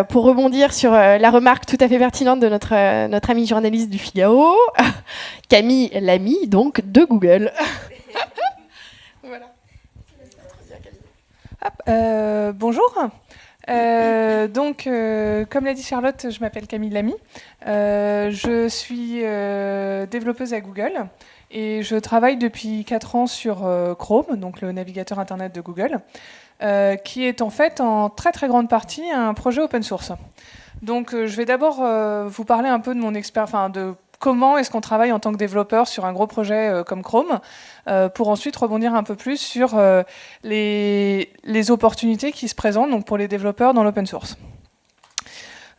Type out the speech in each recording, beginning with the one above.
pour rebondir sur la remarque tout à fait pertinente de notre amie journaliste du Figaro, Camille Lamy, donc de Google. Voilà. Bonjour. Comme l'a dit Charlotte, je m'appelle Camille Lamy. Je suis développeuse à Google et je travaille depuis 4 ans sur Chrome, donc le navigateur Internet de Google, qui est en fait en très très grande partie un projet open source. Donc je vais d'abord vous parler un peu de mon expérience, de comment est-ce qu'on travaille en tant que développeur sur un gros projet comme Chrome, pour ensuite rebondir un peu plus sur les opportunités qui se présentent donc, pour les développeurs dans l'open source.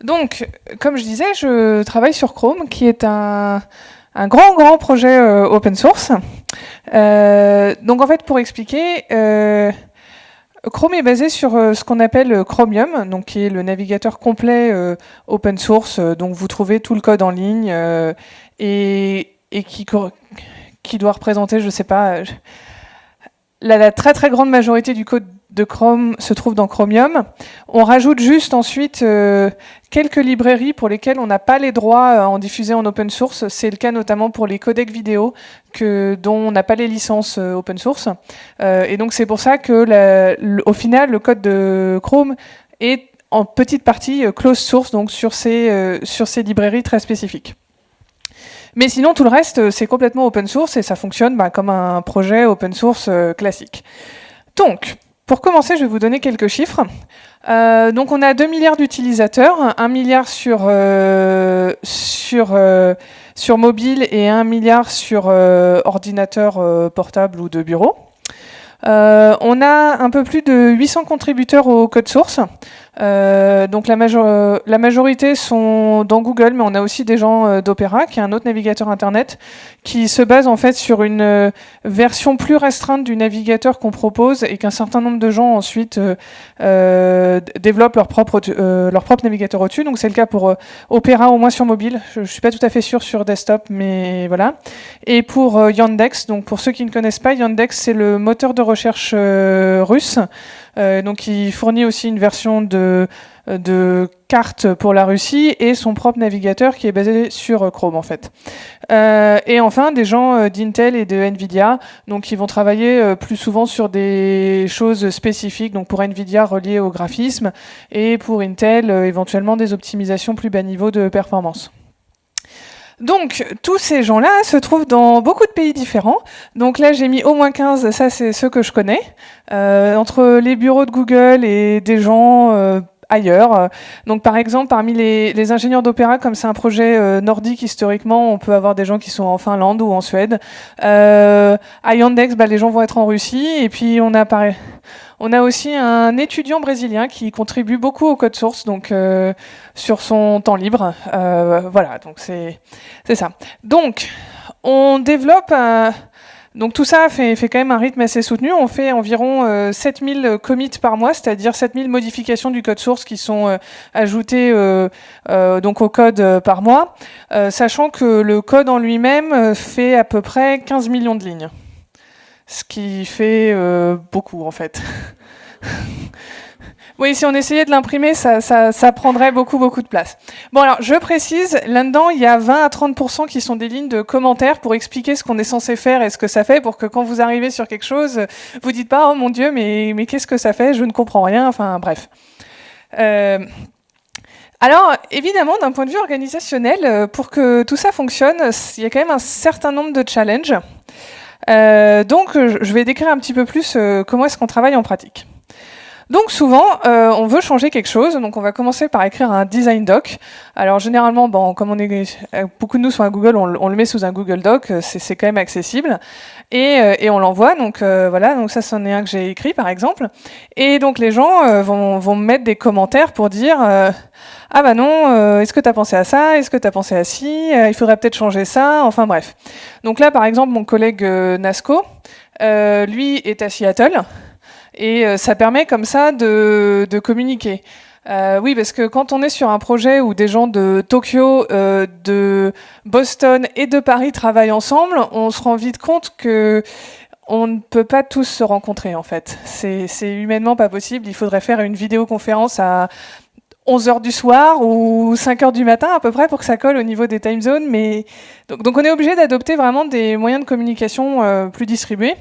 Donc, comme je disais, je travaille sur Chrome, qui est un grand projet open source. Donc en fait, pour expliquer, Chrome est basé sur ce qu'on appelle Chromium, donc qui est le navigateur complet open source. Donc vous trouvez tout le code en ligne et qui doit représenter, je sais pas, la très très grande majorité du code de Chrome se trouve dans Chromium. On rajoute juste ensuite quelques librairies pour lesquelles on n'a pas les droits à en diffuser en open source. C'est le cas notamment pour les codecs vidéo dont on n'a pas les licences open source. Et donc c'est pour ça que au final le code de Chrome est en petite partie closed source, donc sur ces librairies très spécifiques. Mais sinon, tout le reste, c'est complètement open source et ça fonctionne comme un projet open source classique. Donc, pour commencer, je vais vous donner quelques chiffres. Donc, on a 2 milliards d'utilisateurs, 1 milliard sur mobile et 1 milliard sur ordinateur portable ou de bureau. On a un peu plus de 800 contributeurs au code source. Donc la majorité sont dans Google, mais on a aussi des gens d'Opera, qui est un autre navigateur Internet, qui se base en fait sur une version plus restreinte du navigateur qu'on propose et qu'un certain nombre de gens ensuite développent leur propre navigateur au-dessus. Donc c'est le cas pour Opera, au moins sur mobile. Je suis pas tout à fait sûr sur desktop, mais voilà. Et pour Yandex, donc pour ceux qui ne connaissent pas, Yandex c'est le moteur de recherche russe. Donc il fournit aussi une version de carte pour la Russie et son propre navigateur qui est basé sur Chrome en fait. Et enfin des gens d'Intel et de Nvidia, donc qui vont travailler plus souvent sur des choses spécifiques, donc pour Nvidia reliées au graphisme et pour Intel éventuellement des optimisations plus bas niveau de performance. Donc, tous ces gens-là se trouvent dans beaucoup de pays différents. Donc là, j'ai mis au moins 15, ça c'est ceux que je connais, entre les bureaux de Google et des gens ailleurs. Donc par exemple, parmi les ingénieurs d'Opéra, comme c'est un projet nordique historiquement, on peut avoir des gens qui sont en Finlande ou en Suède. À Yandex, les gens vont être en Russie. Et puis on a aussi un étudiant brésilien qui contribue beaucoup au code source, donc sur son temps libre. Voilà, donc c'est ça. Donc, on développe... Donc tout ça fait quand même un rythme assez soutenu. On fait environ 7000 commits par mois, c'est-à-dire 7000 modifications du code source qui sont ajoutées donc au code par mois, sachant que le code en lui-même fait à peu près 15 millions de lignes. Ce qui fait beaucoup, en fait. Oui, si on essayait de l'imprimer, ça prendrait beaucoup de place. Bon, alors, je précise, là-dedans, il y a 20 à 30% qui sont des lignes de commentaires pour expliquer ce qu'on est censé faire et ce que ça fait, pour que quand vous arrivez sur quelque chose, vous dites pas « Oh mon Dieu, mais qu'est-ce que ça fait? Je ne comprends rien. » Enfin, bref. Alors, évidemment, d'un point de vue organisationnel, pour que tout ça fonctionne, il y a quand même un certain nombre de challenges. Donc, je vais décrire un petit peu plus comment est-ce qu'on travaille en pratique. Donc souvent, on veut changer quelque chose, donc on va commencer par écrire un design doc. Alors généralement, comme beaucoup de nous sont à Google, on le met sous un Google Doc, c'est quand même accessible, et on l'envoie. Donc voilà, donc ça c'en est un que j'ai écrit par exemple. Et donc les gens vont me mettre des commentaires pour dire ah bah non, est-ce que tu as pensé à ça, est-ce que tu as pensé à ci, il faudrait peut-être changer ça, enfin bref. Donc là par exemple, mon collègue Nasco, lui est à Seattle. Et ça permet comme ça de communiquer. Oui, parce que quand on est sur un projet où des gens de Tokyo, de Boston et de Paris travaillent ensemble, on se rend vite compte que on ne peut pas tous se rencontrer en fait. C'est humainement pas possible. Il faudrait faire une vidéoconférence à 11 heures du soir ou 5 heures du matin à peu près pour que ça colle au niveau des time zones. Mais donc on est obligé d'adopter vraiment des moyens de communication plus distribués.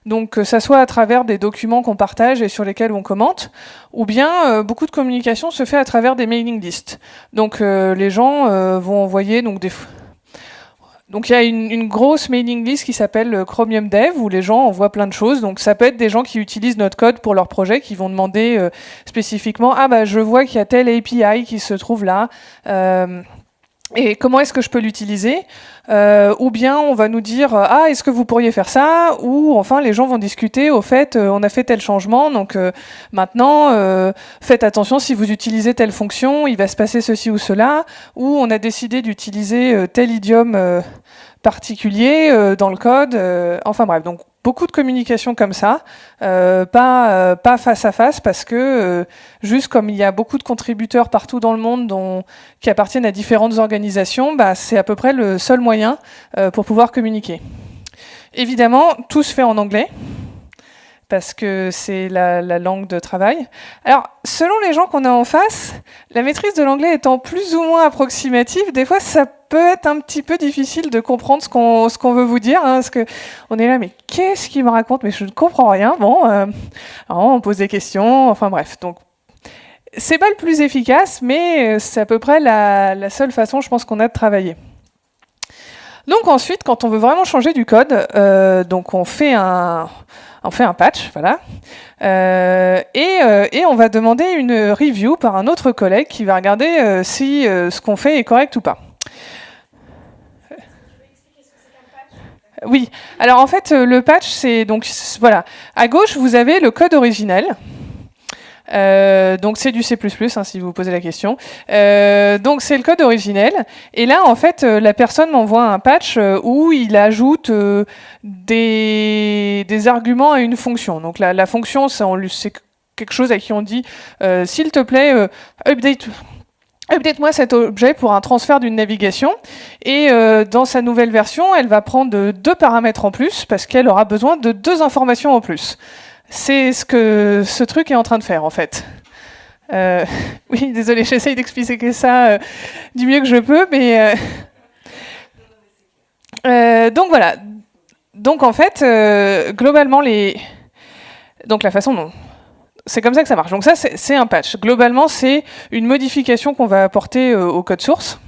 Donc que ça soit à travers des documents qu'on partage et sur lesquels on commente, ou bien beaucoup de communication se fait à travers des mailing lists. Donc les gens vont envoyer donc il y a une grosse mailing list qui s'appelle Chromium Dev où les gens envoient plein de choses. Donc ça peut être des gens qui utilisent notre code pour leur projet, qui vont demander spécifiquement je vois qu'il y a tel API qui se trouve là. Et comment est-ce que je peux l'utiliser ou bien on va nous dire est-ce que vous pourriez faire ça, ou enfin les gens vont discuter au fait on a fait tel changement, donc maintenant faites attention, si vous utilisez telle fonction il va se passer ceci ou cela, ou on a décidé d'utiliser tel idiome particulier dans le code, enfin bref, donc beaucoup de communication comme ça, pas face à face, parce que juste comme il y a beaucoup de contributeurs partout dans le monde qui appartiennent à différentes organisations, c'est à peu près le seul moyen pour pouvoir communiquer. Évidemment, tout se fait en anglais, parce que c'est la langue de travail. Alors, selon les gens qu'on a en face, la maîtrise de l'anglais étant plus ou moins approximative, des fois ça peut être un petit peu difficile de comprendre ce qu'on veut vous dire, parce que on est là, mais qu'est-ce qu'il me raconte, mais je ne comprends rien. Bon, alors on pose des questions, enfin bref. Donc, c'est pas le plus efficace, mais c'est à peu près la seule façon, je pense, qu'on a de travailler. Donc ensuite, quand on veut vraiment changer du code, donc on fait un patch, voilà, et on va demander une review par un autre collègue qui va regarder si ce qu'on fait est correct ou pas. Oui, alors en fait, le patch, c'est donc, voilà, à gauche, vous avez le code originel. Donc c'est du C++, si vous vous posez la question. Donc c'est le code originel. Et là, en fait, la personne m'envoie un patch où il ajoute des arguments à une fonction. Donc la fonction, c'est quelque chose à qui on dit s'il te plaît, update-moi cet objet pour un transfert d'une navigation. Et dans sa nouvelle version, elle va prendre 2 paramètres en plus parce qu'elle aura besoin de 2 informations en plus. C'est ce que ce truc est en train de faire, en fait. Oui, désolé, j'essaye d'expliquer ça du mieux que je peux, mais... donc voilà. Donc en fait, globalement, donc la façon dont... C'est comme ça que ça marche. Donc ça, c'est un patch. Globalement, c'est une modification qu'on va apporter au code source.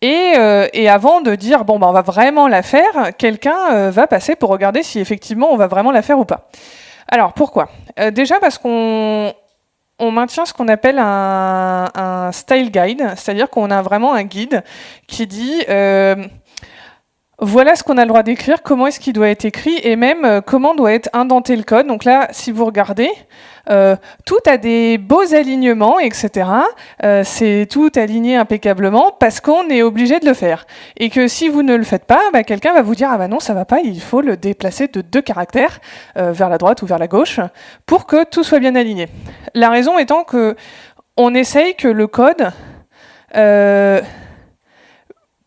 Et avant de dire on va vraiment la faire, quelqu'un va passer pour regarder si effectivement on va vraiment la faire ou pas. Alors pourquoi ? Déjà parce qu'on maintient ce qu'on appelle un style guide, c'est-à-dire qu'on a vraiment un guide qui dit voilà ce qu'on a le droit d'écrire, comment est-ce qu'il doit être écrit, et même comment doit être indenté le code. Donc là, si vous regardez, tout a des beaux alignements, etc. C'est tout aligné impeccablement parce qu'on est obligé de le faire. Et que si vous ne le faites pas, quelqu'un va vous dire « Ah non, ça va pas, il faut le déplacer de 2 caractères vers la droite ou vers la gauche pour que tout soit bien aligné. » La raison étant que on essaye que le code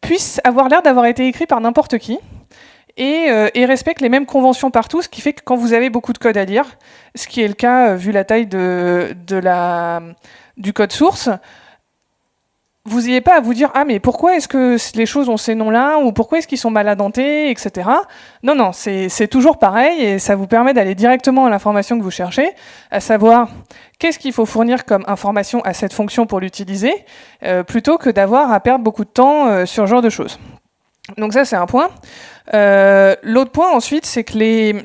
puisse avoir l'air d'avoir été écrit par n'importe qui et respecte les mêmes conventions partout, ce qui fait que quand vous avez beaucoup de code à lire, ce qui est le cas vu la taille du code source, vous n'ayez pas à vous dire « Ah, mais pourquoi est-ce que les choses ont ces noms-là » ou « Pourquoi est-ce qu'ils sont mal indentés » etc. Non, c'est toujours pareil et ça vous permet d'aller directement à l'information que vous cherchez, à savoir qu'est-ce qu'il faut fournir comme information à cette fonction pour l'utiliser, plutôt que d'avoir à perdre beaucoup de temps sur ce genre de choses. Donc ça, c'est un point. L'autre point, ensuite, c'est que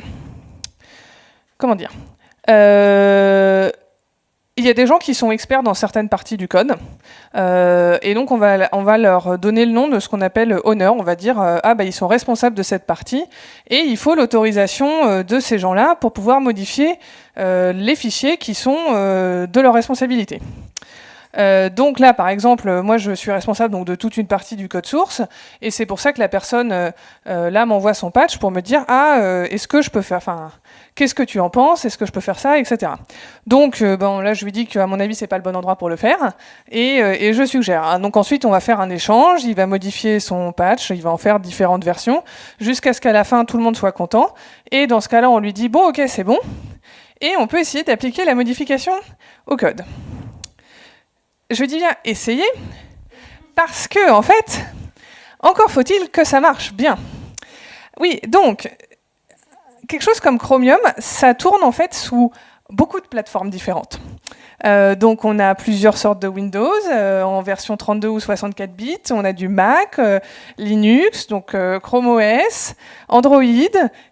comment dire ? Il y a des gens qui sont experts dans certaines parties du code, et donc on va leur donner le nom de ce qu'on appelle owner. On va dire ils sont responsables de cette partie, et il faut l'autorisation de ces gens-là pour pouvoir modifier les fichiers qui sont de leur responsabilité. Donc là, par exemple, moi je suis responsable donc, de toute une partie du code source, et c'est pour ça que la personne là m'envoie son patch pour me dire est-ce que je peux faire, qu'est-ce que tu en penses, est-ce que je peux faire ça, etc. Donc là je lui dis qu'à mon avis c'est pas le bon endroit pour le faire, et je suggère. Donc ensuite on va faire un échange, il va modifier son patch, il va en faire différentes versions, jusqu'à ce qu'à la fin tout le monde soit content, et dans ce cas-là on lui dit bon ok c'est bon. et on peut essayer d'appliquer la modification au code. Je dis bien essayer, parce que, en fait, encore faut-il que ça marche bien. Oui, donc, quelque chose comme Chromium, ça tourne en fait sous beaucoup de plateformes différentes. Donc on a plusieurs sortes de Windows, en version 32 ou 64 bits, on a du Mac, Linux, donc Chrome OS, Android,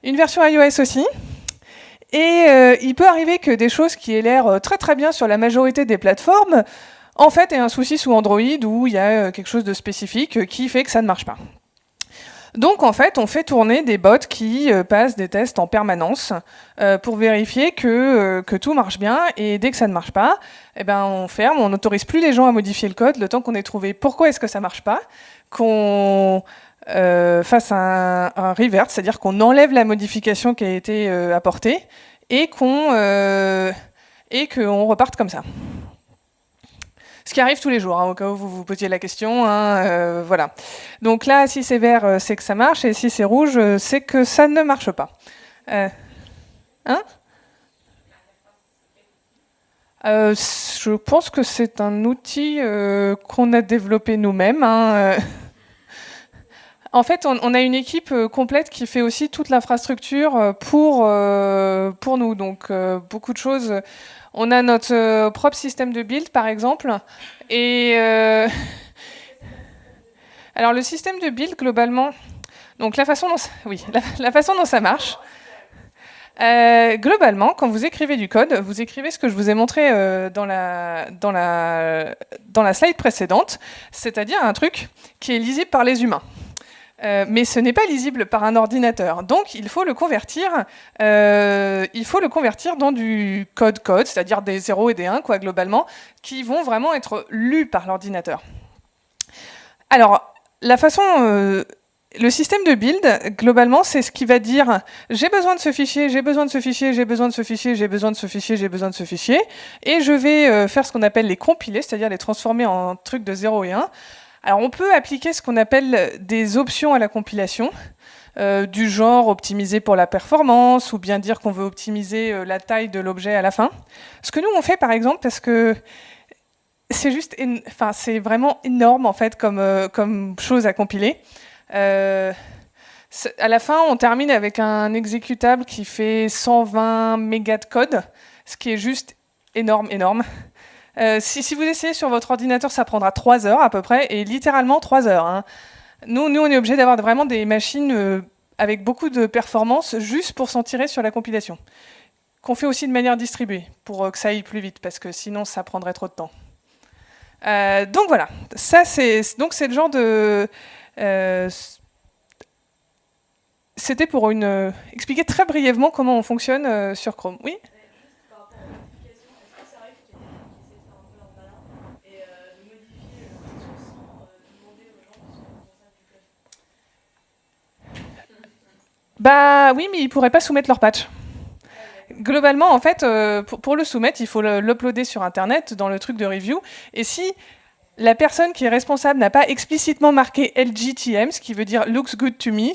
une version iOS aussi. Et il peut arriver que des choses qui aient l'air très très bien sur la majorité des plateformes, en fait, aient un souci sous Android où il y a quelque chose de spécifique qui fait que ça ne marche pas. Donc en fait, on fait tourner des bots qui passent des tests en permanence pour vérifier que tout marche bien, et dès que ça ne marche pas, eh ben, on ferme, on n'autorise plus les gens à modifier le code le temps qu'on ait trouvé pourquoi est-ce que ça ne marche pas, qu'on fasse un revert, c'est-à-dire qu'on enlève la modification qui a été apportée et qu'on reparte comme ça. Ce qui arrive tous les jours, hein, au cas où vous vous posiez la question. Voilà. Donc là, si c'est vert, c'est que ça marche, et si c'est rouge, c'est que ça ne marche pas. Je pense que c'est un outil qu'on a développé nous-mêmes. En fait, on a une équipe complète qui fait aussi toute l'infrastructure pour nous. Donc, beaucoup de choses. On a notre propre système de build, par exemple. Et alors, le système de build, globalement, donc la façon dont ça marche. Globalement, quand vous écrivez du code, vous écrivez ce que je vous ai montré dans la slide précédente, c'est-à-dire un truc qui est lisible par les humains. Mais ce n'est pas lisible par un ordinateur. Donc, il faut le convertir dans du code-code, c'est-à-dire des 0 et des 1, quoi, globalement, qui vont vraiment être lus par l'ordinateur. Alors, le système de build, globalement, c'est ce qui va dire « j'ai besoin de ce fichier, j'ai besoin de ce fichier, j'ai besoin de ce fichier, j'ai besoin de ce fichier, j'ai besoin de ce fichier », et je vais faire ce qu'on appelle les compiler, c'est-à-dire les transformer en trucs de 0 et 1. Alors, on peut appliquer ce qu'on appelle des options à la compilation, du genre optimiser pour la performance, ou bien dire qu'on veut optimiser la taille de l'objet à la fin. Ce que nous, on fait, par exemple, parce que c'est vraiment énorme, en fait, comme chose à compiler. À la fin, on termine avec un exécutable qui fait 120 mégas de code, ce qui est juste énorme. Si vous essayez sur votre ordinateur, ça prendra 3 heures à peu près, et littéralement 3 heures. Nous, on est obligé d'avoir vraiment des machines avec beaucoup de performance juste pour s'en tirer sur la compilation, qu'on fait aussi de manière distribuée, pour que ça aille plus vite, parce que sinon, ça prendrait trop de temps. Donc voilà, c'est le genre de... C'était pour expliquer très brièvement comment on fonctionne sur Chrome. Oui ? Bah oui, mais ils ne pourraient pas soumettre leur patch. Globalement, en fait, pour le soumettre, il faut l'uploader sur Internet, dans le truc de review. Et si la personne qui est responsable n'a pas explicitement marqué LGTM, ce qui veut dire « looks good to me »,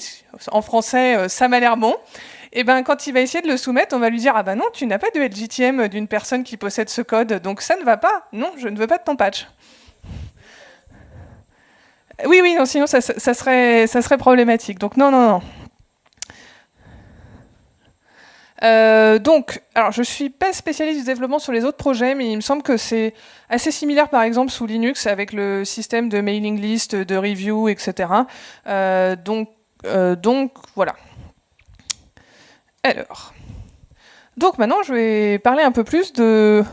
en français, ça m'a l'air bon, et ben quand il va essayer de le soumettre, on va lui dire « Ah ben non, tu n'as pas de LGTM d'une personne qui possède ce code, donc ça ne va pas. Non, je ne veux pas de ton patch. » Oui, non, sinon ça serait problématique. Donc non. Donc, alors je suis pas spécialiste du développement sur les autres projets, mais il me semble que c'est assez similaire, par exemple, sous Linux, avec le système de mailing list, de review, etc. Donc voilà. Alors, donc maintenant, je vais parler un peu plus de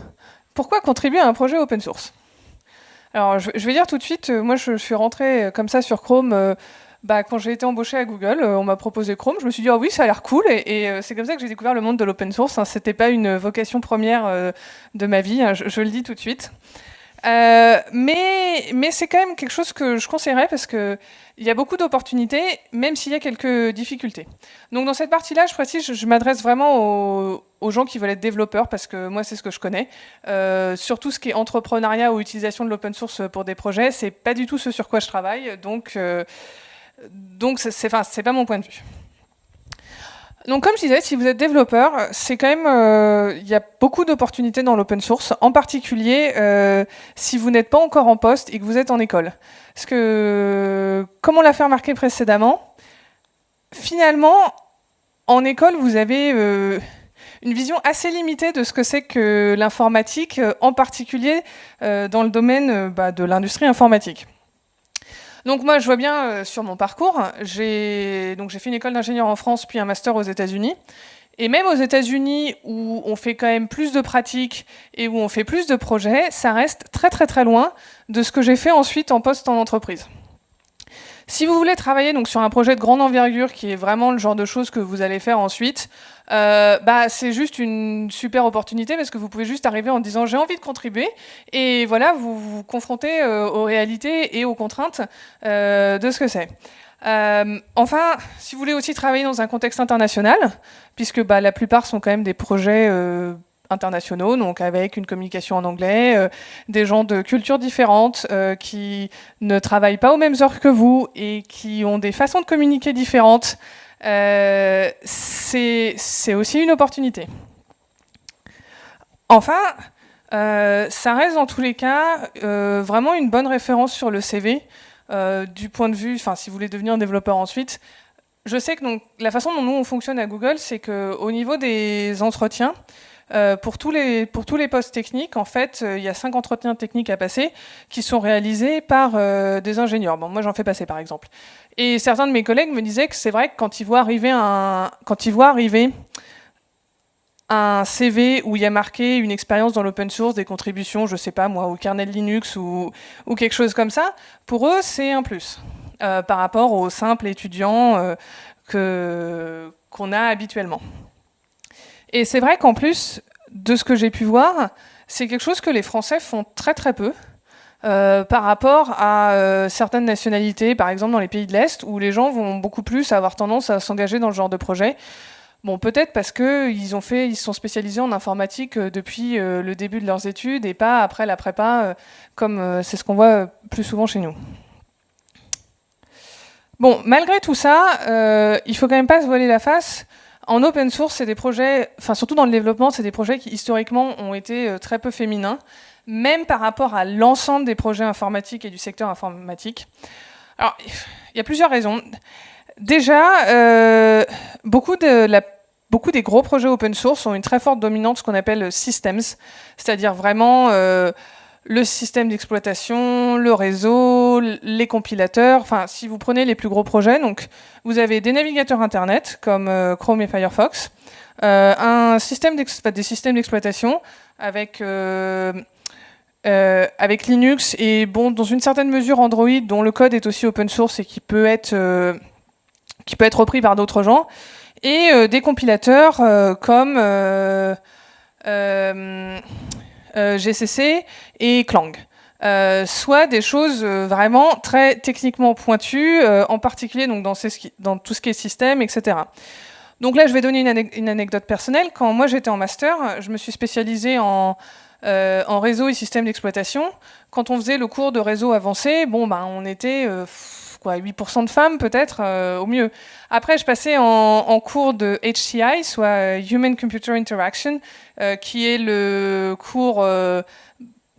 pourquoi contribuer à un projet open source. Alors, je vais dire tout de suite, moi, je suis rentrée comme ça sur Chrome. Quand j'ai été embauchée à Google, on m'a proposé Chrome. Je me suis dit, ah oui, ça a l'air cool. Et c'est comme ça que j'ai découvert le monde de l'open source. C'était pas une vocation première de ma vie, je le dis tout de suite. Mais c'est quand même quelque chose que je conseillerais parce qu'il y a beaucoup d'opportunités, même s'il y a quelques difficultés. Donc dans cette partie-là, je précise, je m'adresse vraiment aux gens qui veulent être développeurs parce que moi, c'est ce que je connais. Surtout ce qui est entrepreneuriat ou utilisation de l'open source pour des projets, c'est pas du tout ce sur quoi je travaille. Donc c'est pas mon point de vue. Donc, comme je disais, si vous êtes développeur, c'est quand même, il y a beaucoup d'opportunités dans l'open source, en particulier si vous n'êtes pas encore en poste et que vous êtes en école. Parce que, comme on l'a fait remarquer précédemment, finalement, en école, vous avez une vision assez limitée de ce que c'est que l'informatique, en particulier dans le domaine de l'industrie informatique. Donc moi, je vois bien sur mon parcours, j'ai fait une école d'ingénieur en France, puis un master aux États-Unis. Et même aux États-Unis, où on fait quand même plus de pratiques et où on fait plus de projets, ça reste très très très loin de ce que j'ai fait ensuite en poste en entreprise. Si vous voulez travailler donc sur un projet de grande envergure, qui est vraiment le genre de choses que vous allez faire ensuite, c'est juste une super opportunité parce que vous pouvez juste arriver en disant j'ai envie de contribuer et voilà, vous vous confrontez aux réalités et aux contraintes de ce que c'est. Enfin, si vous voulez aussi travailler dans un contexte international, puisque la plupart sont quand même des projets internationaux, donc avec une communication en anglais, des gens de cultures différentes qui ne travaillent pas aux mêmes heures que vous et qui ont des façons de communiquer différentes, c'est aussi une opportunité. Enfin, ça reste dans tous les cas vraiment une bonne référence sur le CV, du point de vue, si vous voulez devenir développeur ensuite. Je sais que donc, la façon dont nous on fonctionne à Google, c'est qu'au niveau des entretiens, pour tous les postes techniques, en fait, il y a 5 entretiens techniques à passer qui sont réalisés par des ingénieurs. Bon, moi, j'en fais passer, par exemple. Et certains de mes collègues me disaient que c'est vrai que quand ils voient arriver un CV où il y a marqué une expérience dans l'open source, des contributions, je sais pas moi, au kernel Linux ou quelque chose comme ça, pour eux, c'est un plus par rapport aux simples étudiants qu'on a habituellement. Et c'est vrai qu'en plus, de ce que j'ai pu voir, c'est quelque chose que les Français font très très peu par rapport à certaines nationalités, par exemple dans les pays de l'Est, où les gens vont beaucoup plus avoir tendance à s'engager dans ce genre de projet. Bon, peut-être parce qu'ils se sont spécialisés en informatique depuis le début de leurs études et pas après la prépa, comme c'est ce qu'on voit plus souvent chez nous. Bon, malgré tout ça, il faut quand même pas se voiler la face. En open source, c'est des projets, surtout dans le développement, c'est des projets qui historiquement ont été très peu féminins, même par rapport à l'ensemble des projets informatiques et du secteur informatique. Alors, il y a plusieurs raisons. Déjà, beaucoup des gros projets open source ont une très forte dominante, ce qu'on appelle systems, c'est-à-dire vraiment le système d'exploitation, le réseau, les compilateurs. Enfin, si vous prenez les plus gros projets, donc vous avez des navigateurs Internet comme Chrome et Firefox, des systèmes d'exploitation avec Linux et bon, dans une certaine mesure Android, dont le code est aussi open source et qui peut être repris par d'autres gens, et des compilateurs comme GCC et Clang. Soit des choses vraiment très techniquement pointues, en particulier donc, dans tout ce qui est système, etc. Donc là, je vais donner une anecdote personnelle. Quand moi j'étais en master, je me suis spécialisée en réseau et système d'exploitation. Quand on faisait le cours de réseau avancé, on était 8% de femmes peut-être, au mieux. Après, je passais en cours de HCI, soit Human Computer Interaction, qui est le cours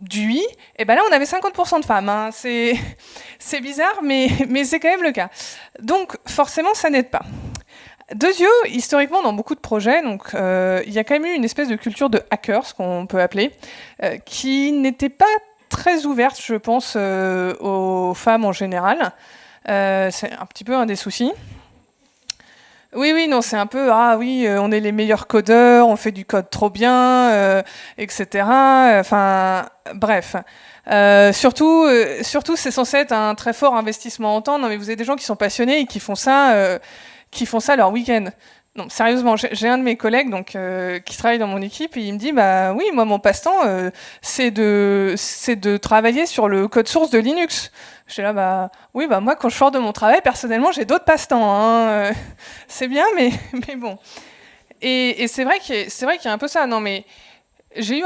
du UI. Et là, on avait 50% de femmes. Hein. C'est bizarre, mais c'est quand même le cas. Donc, forcément, ça n'aide pas. Deuxièmement, historiquement, dans beaucoup de projets, donc il y a quand même eu une espèce de culture de hackers, ce qu'on peut appeler, qui n'était pas très ouverte, je pense, aux femmes en général. C'est un petit peu un des soucis. Oui, non, c'est un peu, on est les meilleurs codeurs, on fait du code trop bien, etc. Enfin, bref. Surtout, c'est censé être un très fort investissement en temps. Non, mais vous avez des gens qui sont passionnés et qui font ça leur week-end. Non, sérieusement, j'ai un de mes collègues qui travaille dans mon équipe et il me dit oui, moi mon passe-temps c'est de travailler sur le code source de Linux. J'étais là moi quand je sors de mon travail personnellement j'ai d'autres passe-temps. Hein. C'est bien mais bon. Et c'est vrai qu'il y a un peu ça. Non mais j'ai eu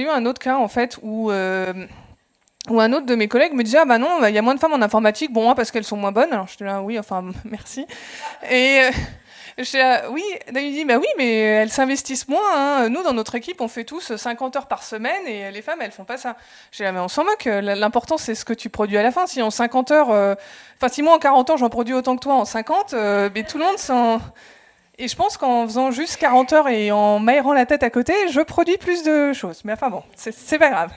un autre cas en fait où un autre de mes collègues me disait non, il y a moins de femmes en informatique, parce qu'elles sont moins bonnes. Alors j'étais là oui, enfin merci. Oui, là, il dit, bah oui, mais elles s'investissent moins, hein. Nous, dans notre équipe, on fait tous 50 heures par semaine et les femmes, elles font pas ça. J'ai dit, ah, mais on s'en moque, l'important, c'est ce que tu produis à la fin. Si en 50 heures, enfin, si moi, en 40 ans, j'en produis autant que toi en 50, mais tout le monde s'en... Et je pense qu'en faisant juste 40 heures et en m'aérant la tête à côté, je produis plus de choses. Mais enfin bon, c'est pas grave.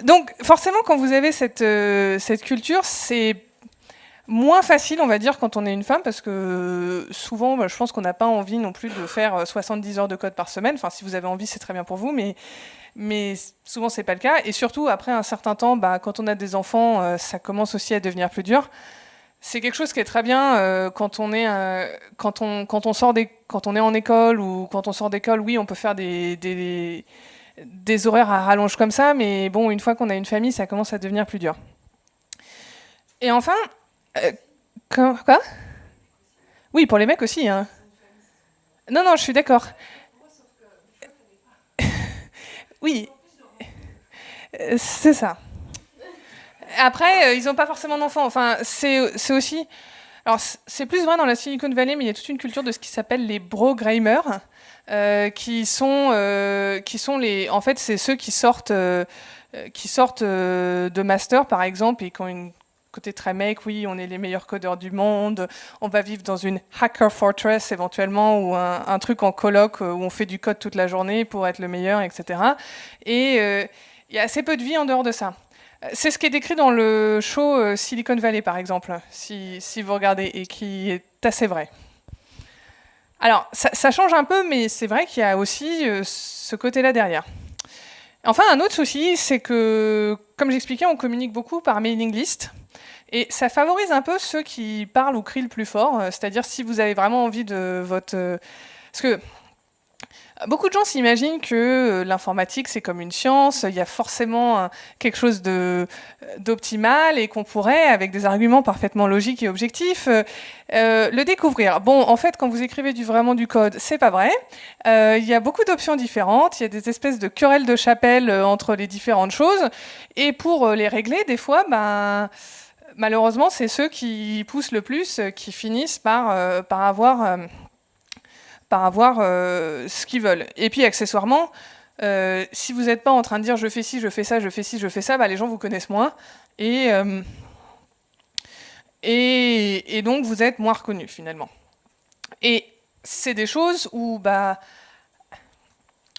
Donc, forcément, quand vous avez cette culture, c'est moins facile, on va dire, quand on est une femme, parce que souvent, je pense qu'on n'a pas envie non plus de faire 70 heures de code par semaine. Enfin, si vous avez envie, c'est très bien pour vous, mais souvent, c'est pas le cas. Et surtout, après un certain temps, quand on a des enfants, ça commence aussi à devenir plus dur. C'est quelque chose qui est très bien quand on est quand on est en école ou quand on sort d'école. Oui, on peut faire des horaires à rallonge comme ça, mais bon, une fois qu'on a une famille, ça commence à devenir plus dur. Et enfin, quoi? Oui, pour les mecs aussi. Hein. Non, je suis d'accord. Oui, c'est ça. Après, ils n'ont pas forcément d'enfants. Enfin, c'est aussi... Alors, c'est plus vrai dans la Silicon Valley, mais il y a toute une culture de ce qui s'appelle les bro-gamers, qui sont les... En fait, c'est ceux qui sortent de master, par exemple, et qui ont une côté très mec, oui, on est les meilleurs codeurs du monde, on va vivre dans une hacker fortress éventuellement, ou un truc en coloc où on fait du code toute la journée pour être le meilleur, etc. Et il y a assez peu de vie en dehors de ça. C'est ce qui est décrit dans le show Silicon Valley, par exemple, si vous regardez, et qui est assez vrai. Alors, ça change un peu, mais c'est vrai qu'il y a aussi ce côté-là derrière. Enfin, un autre souci, c'est que, comme j'expliquais, on communique beaucoup par mailing list. Et ça favorise un peu ceux qui parlent ou crient le plus fort. C'est-à-dire, si vous avez vraiment envie de votre... Parce que beaucoup de gens s'imaginent que l'informatique, c'est comme une science, il y a forcément quelque chose d'optimal et qu'on pourrait, avec des arguments parfaitement logiques et objectifs, le découvrir. Bon, en fait, quand vous écrivez vraiment du code, c'est pas vrai. Il y a beaucoup d'options différentes, il y a des espèces de querelles de chapelle entre les différentes choses, et pour les régler, des fois, malheureusement, c'est ceux qui poussent le plus qui finissent par avoir ce qu'ils veulent. Et puis, accessoirement, si vous n'êtes pas en train de dire je fais ci, je fais ça, je fais ci, je fais ça, les gens vous connaissent moins. Et donc, vous êtes moins reconnus, finalement. Et c'est des choses où,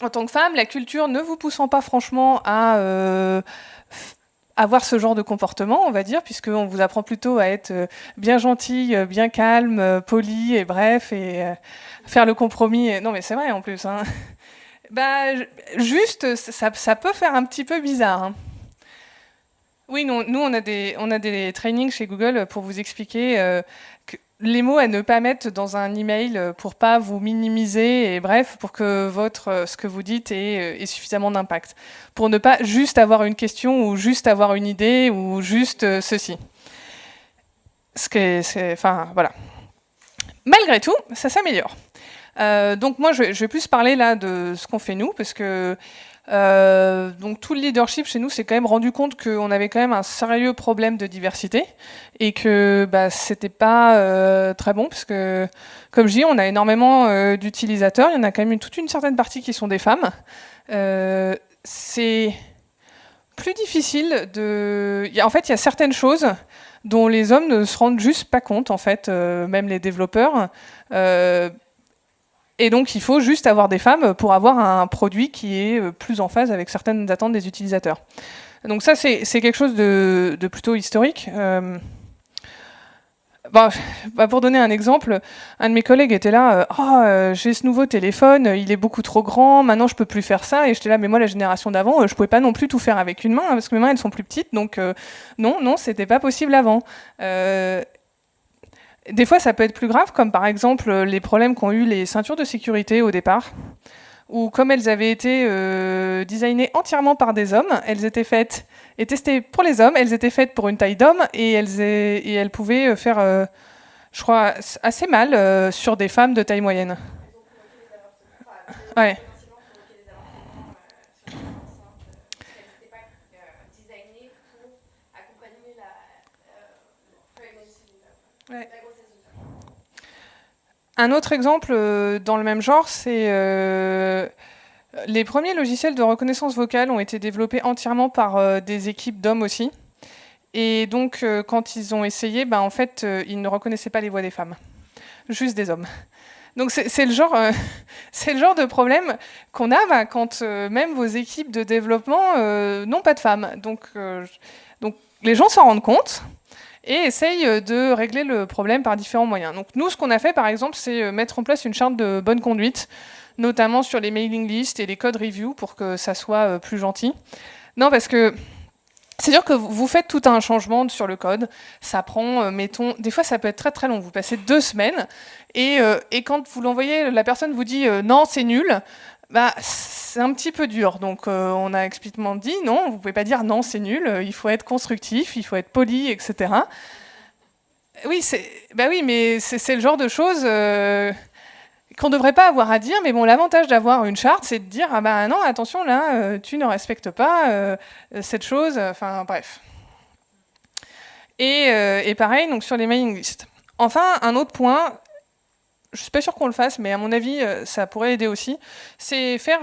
en tant que femme, la culture ne vous poussant pas franchement à avoir ce genre de comportement, on va dire, puisqu'on vous apprend plutôt à être bien gentil, bien calme, poli, et bref, et faire le compromis. Non, mais c'est vrai, en plus. Hein. Juste, ça peut faire un petit peu bizarre. Hein. Oui, non, nous, on a des trainings chez Google pour vous expliquer les mots à ne pas mettre dans un email pour pas vous minimiser, et bref, pour que ce que vous dites ait suffisamment d'impact. Pour ne pas juste avoir une question, ou juste avoir une idée, ou juste ceci. Enfin, voilà. Malgré tout, ça s'améliore. Donc moi, je vais plus parler là de ce qu'on fait nous, parce que donc tout le leadership chez nous s'est quand même rendu compte qu'on avait quand même un sérieux problème de diversité, et que c'était pas très bon, parce que, comme je dis, on a énormément d'utilisateurs, il y en a quand même toute une certaine partie qui sont des femmes. C'est plus difficile de... En fait, il y a certaines choses dont les hommes ne se rendent juste pas compte, en fait, même les développeurs. Et donc, il faut juste avoir des femmes pour avoir un produit qui est plus en phase avec certaines attentes des utilisateurs. Donc ça, c'est quelque chose de plutôt historique. Pour donner un exemple, un de mes collègues était là, j'ai ce nouveau téléphone, il est beaucoup trop grand, maintenant je peux plus faire ça. Et j'étais là, mais moi, la génération d'avant, je pouvais pas non plus tout faire avec une main, hein, parce que mes mains, elles sont plus petites, donc non, c'était pas possible avant. Des fois, ça peut être plus grave, comme par exemple les problèmes qu'ont eu les ceintures de sécurité au départ, où comme elles avaient été designées entièrement par des hommes, elles étaient faites et testées pour les hommes, elles étaient faites pour une taille d'homme, et elles pouvaient faire, je crois, assez mal sur des femmes de taille moyenne. Ouais. Ouais. Un autre exemple dans le même genre, c'est les premiers logiciels de reconnaissance vocale ont été développés entièrement par des équipes d'hommes aussi. Et donc, quand ils ont essayé, en fait, ils ne reconnaissaient pas les voix des femmes, juste des hommes. Donc, c'est le genre de problème qu'on a quand même vos équipes de développement n'ont pas de femmes. Donc, les gens s'en rendent compte et essayent de régler le problème par différents moyens. Donc, nous, ce qu'on a fait, par exemple, c'est mettre en place une charte de bonne conduite, notamment sur les mailing lists et les code reviews pour que ça soit plus gentil. Non, parce que c'est sûr que vous faites tout un changement sur le code. Ça prend, mettons, des fois ça peut être très très long. Vous passez 2 semaines et quand vous l'envoyez, la personne vous dit non, c'est nul. C'est un petit peu dur. Donc on a explicitement dit non, vous pouvez pas dire non, c'est nul. Il faut être constructif, il faut être poli, etc. Oui, oui, mais c'est le genre de choses qu'on ne devrait pas avoir à dire, mais bon, l'avantage d'avoir une charte, c'est de dire ah non, attention, là, tu ne respectes pas cette chose, enfin bref. Et pareil, donc sur les mailing lists. Enfin, un autre point, je suis pas sûre qu'on le fasse, mais à mon avis, ça pourrait aider aussi, c'est faire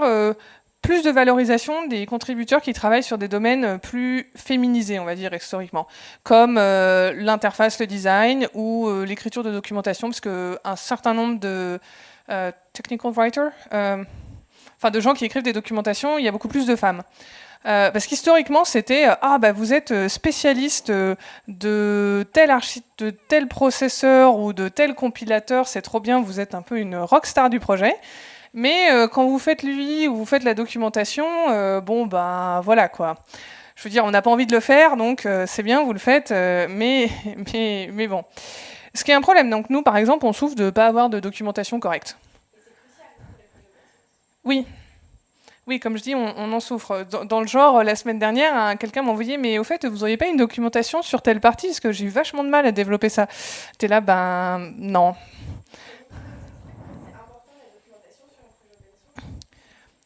plus de valorisation des contributeurs qui travaillent sur des domaines plus féminisés, on va dire, historiquement, comme l'interface, le design ou l'écriture de documentation, parce qu'un certain nombre de technical writers, de gens qui écrivent des documentations, il y a beaucoup plus de femmes. Parce qu'historiquement, c'était vous êtes spécialiste de tel processeur ou de tel compilateur, c'est trop bien, vous êtes un peu une rockstar du projet. Mais quand vous faites l'UI ou vous faites la documentation, voilà quoi. Je veux dire, on n'a pas envie de le faire, donc c'est bien, vous le faites, mais bon. Ce qui est un problème, donc nous, par exemple, on souffre de ne pas avoir de documentation correcte. Oui. Oui, comme je dis, on en souffre. Dans le genre, la semaine dernière, quelqu'un m'a envoyé « Mais au fait, vous n'auriez pas une documentation sur telle partie ?» Parce que j'ai eu vachement de mal à développer ça. T'es là, non.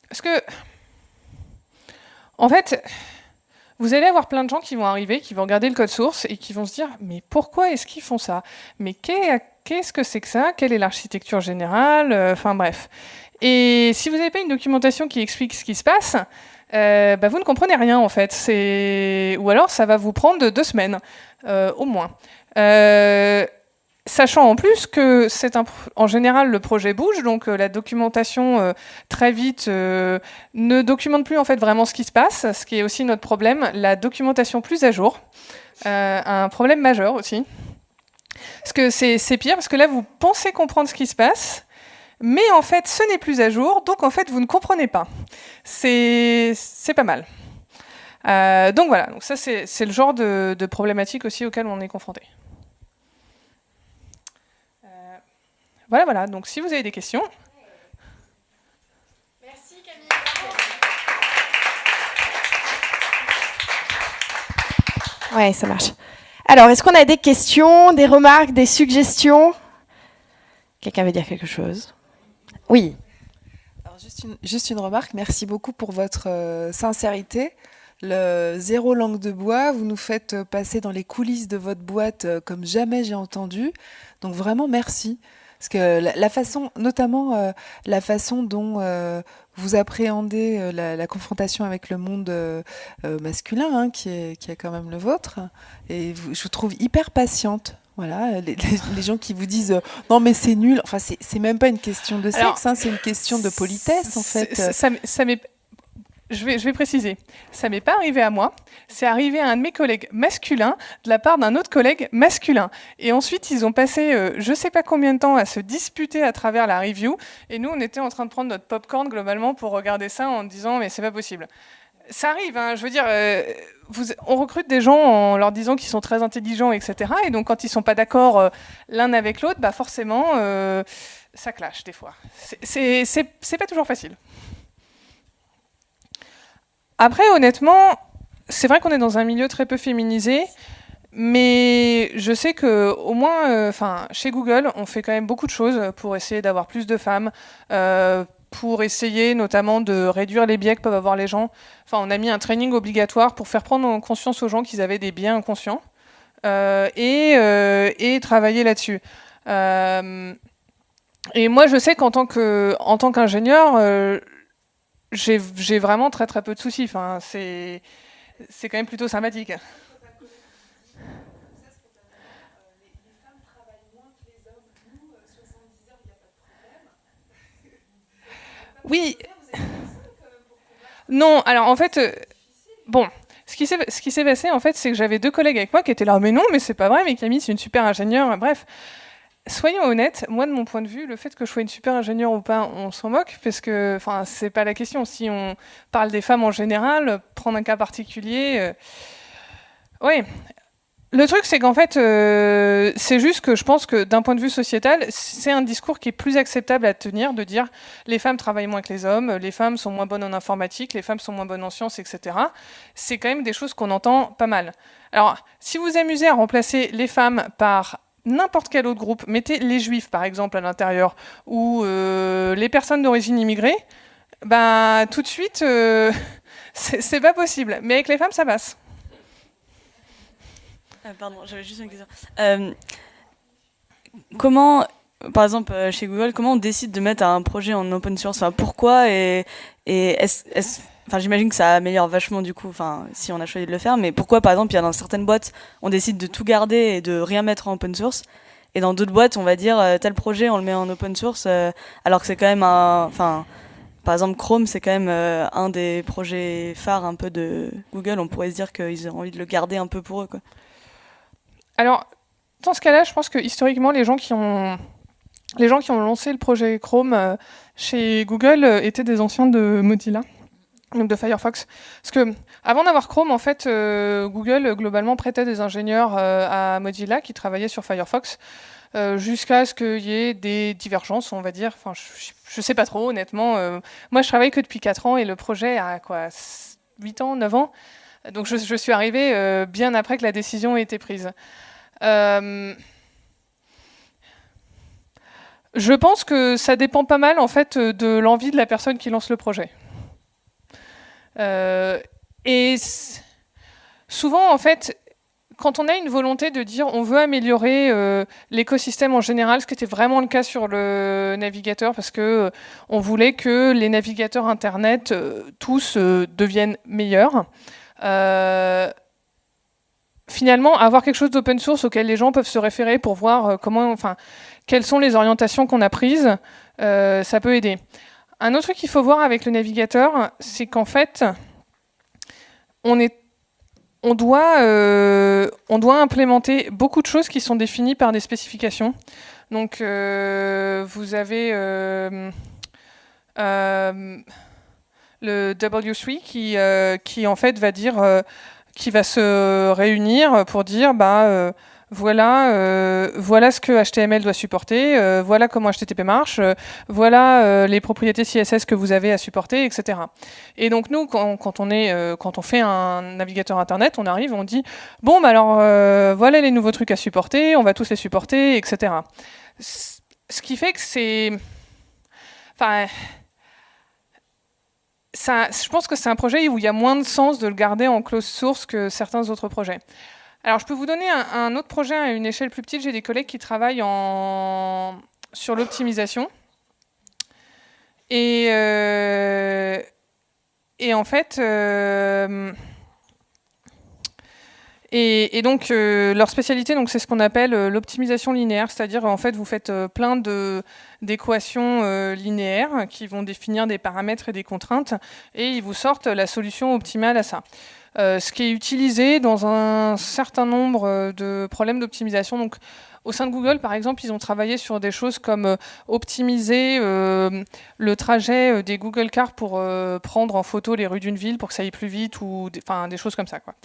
Parce que, en fait, vous allez avoir plein de gens qui vont arriver, qui vont regarder le code source et qui vont se dire « Mais pourquoi est-ce qu'ils font ça? Mais qu'est-ce que c'est que ça? Quelle est l'architecture générale ?» Enfin bref. Et si vous n'avez pas une documentation qui explique ce qui se passe, vous ne comprenez rien en fait. Ou alors ça va vous prendre 2 semaines, au moins. Sachant en plus que en général le projet bouge, donc la documentation très vite ne documente plus en fait vraiment ce qui se passe, ce qui est aussi notre problème. La documentation plus à jour, un problème majeur aussi. Parce que c'est pire, parce que là vous pensez comprendre ce qui se passe, mais en fait ce n'est plus à jour, donc en fait vous ne comprenez pas. C'est pas mal. Donc voilà, donc ça c'est le genre de problématique aussi auquel on est confronté. Voilà, donc si vous avez des questions. Merci Camille. Ouais, ça marche. Alors, est-ce qu'on a des questions, des remarques, des suggestions? Quelqu'un veut dire quelque chose? Oui. Alors, juste une remarque, merci beaucoup pour votre sincérité. Le zéro langue de bois, vous nous faites passer dans les coulisses de votre boîte comme jamais j'ai entendu. Donc vraiment merci. Parce que la façon, notamment la façon dont vous appréhendez la confrontation avec le monde masculin, qui est quand même le vôtre, et je vous trouve hyper patiente. Voilà, les gens qui vous disent non mais c'est nul, enfin c'est même pas une question de sexe, c'est une question de politesse en fait. Je vais préciser, ça m'est pas arrivé à moi, c'est arrivé à un de mes collègues masculins de la part d'un autre collègue masculin. Et ensuite, ils ont passé je sais pas combien de temps à se disputer à travers la review, et nous, on était en train de prendre notre popcorn globalement pour regarder ça en disant mais c'est pas possible. Ça arrive, je veux dire, on recrute des gens en leur disant qu'ils sont très intelligents, etc. Et donc quand ils sont pas d'accord l'un avec l'autre, forcément, ça clash des fois. C'est pas toujours facile. Après, honnêtement, c'est vrai qu'on est dans un milieu très peu féminisé, mais je sais qu'au moins, chez Google, on fait quand même beaucoup de choses pour essayer d'avoir plus de femmes, pour essayer notamment de réduire les biais que peuvent avoir les gens. Enfin, on a mis un training obligatoire pour faire prendre conscience aux gens qu'ils avaient des biais inconscients et travailler là-dessus. Et moi, je sais en tant qu'ingénieur, j'ai vraiment très très peu de soucis. Enfin, c'est quand même plutôt sympathique. Oui. Non, alors en fait, bon, ce qui s'est passé en fait, c'est que j'avais deux collègues avec moi qui étaient là, mais non, mais c'est pas vrai, mais Camille, c'est une super ingénieure. Bref, soyons honnêtes, moi de mon point de vue, le fait que je sois une super ingénieure ou pas, on s'en moque, parce que, enfin, c'est pas la question. Si on parle des femmes en général, prendre un cas particulier, oui. Le truc, c'est qu'en fait, c'est juste que je pense que d'un point de vue sociétal, c'est un discours qui est plus acceptable à tenir, de dire les femmes travaillent moins que les hommes, les femmes sont moins bonnes en informatique, les femmes sont moins bonnes en sciences, etc. C'est quand même des choses qu'on entend pas mal. Alors, si vous vous amusez à remplacer les femmes par n'importe quel autre groupe, mettez les juifs par exemple à l'intérieur, ou les personnes d'origine immigrée, ben tout de suite, c'est pas possible. Mais avec les femmes, ça passe. Pardon, j'avais juste une question. Comment, par exemple, chez Google, comment on décide de mettre un projet en open source? Enfin, pourquoi enfin, j'imagine que ça améliore vachement du coup, enfin, si on a choisi de le faire, mais pourquoi, par exemple, il y a dans certaines boîtes, on décide de tout garder et de rien mettre en open source, et dans d'autres boîtes, on va dire tel projet, on le met en open source, alors que c'est quand même enfin, par exemple, Chrome, c'est quand même un des projets phares un peu de Google. On pourrait se dire qu'ils ont envie de le garder un peu pour eux, quoi. Alors, dans ce cas-là, je pense que historiquement, les gens qui ont lancé le projet Chrome chez Google étaient des anciens de Mozilla, donc de Firefox. Parce que avant d'avoir Chrome, en fait, Google globalement prêtait des ingénieurs à Mozilla qui travaillaient sur Firefox jusqu'à ce qu'il y ait des divergences, on va dire. Enfin, je sais pas trop, honnêtement. Moi, je travaille que depuis 4 ans et le projet a quoi, 8 ans, 9 ans. Donc, je suis arrivée bien après que la décision ait été prise. Je pense que ça dépend pas mal en fait de l'envie de la personne qui lance le projet. Et souvent en fait, quand on a une volonté de dire on veut améliorer l'écosystème en général, ce qui était vraiment le cas sur le navigateur, parce que on voulait que les navigateurs internet tous deviennent meilleurs. Finalement, avoir quelque chose d'open source auquel les gens peuvent se référer pour voir quelles sont les orientations qu'on a prises, ça peut aider. Un autre truc qu'il faut voir avec le navigateur, c'est qu'en fait, on doit implémenter beaucoup de choses qui sont définies par des spécifications. Donc, vous avez le W3 qui en fait va dire qui va se réunir pour dire voilà ce que HTML doit supporter, voilà comment HTTP marche, voilà les propriétés CSS que vous avez à supporter, etc. Et donc nous, quand on fait un navigateur internet, on arrive, on dit bon, alors voilà les nouveaux trucs à supporter, on va tous les supporter, etc. Ce qui fait que c'est, enfin, je pense que c'est un projet où il y a moins de sens de le garder en closed source que certains autres projets. Alors, je peux vous donner un autre projet à une échelle plus petite. J'ai des collègues qui travaillent sur l'optimisation. Et en fait, et donc leur spécialité, donc c'est ce qu'on appelle l'optimisation linéaire, c'est-à-dire en fait vous faites plein d'équations linéaires qui vont définir des paramètres et des contraintes, et ils vous sortent la solution optimale à ça. Ce qui est utilisé dans un certain nombre de problèmes d'optimisation. Donc, au sein de Google, par exemple, ils ont travaillé sur des choses comme optimiser le trajet des Google Cars pour prendre en photo les rues d'une ville pour que ça aille plus vite, ou des choses comme ça, quoi.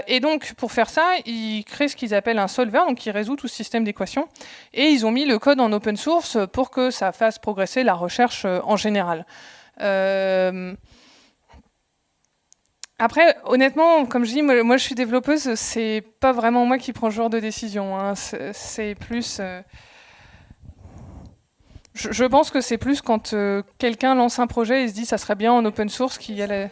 Et donc, pour faire ça, ils créent ce qu'ils appellent un solver, donc qui résout tout ce système d'équations. Et ils ont mis le code en open source pour que ça fasse progresser la recherche en général. Après, honnêtement, comme je dis, moi je suis développeuse, c'est pas vraiment moi qui prends ce genre de décision, hein. C'est plus... Je pense que c'est plus quand quelqu'un lance un projet et se dit ça serait bien en open source qu'il y a la...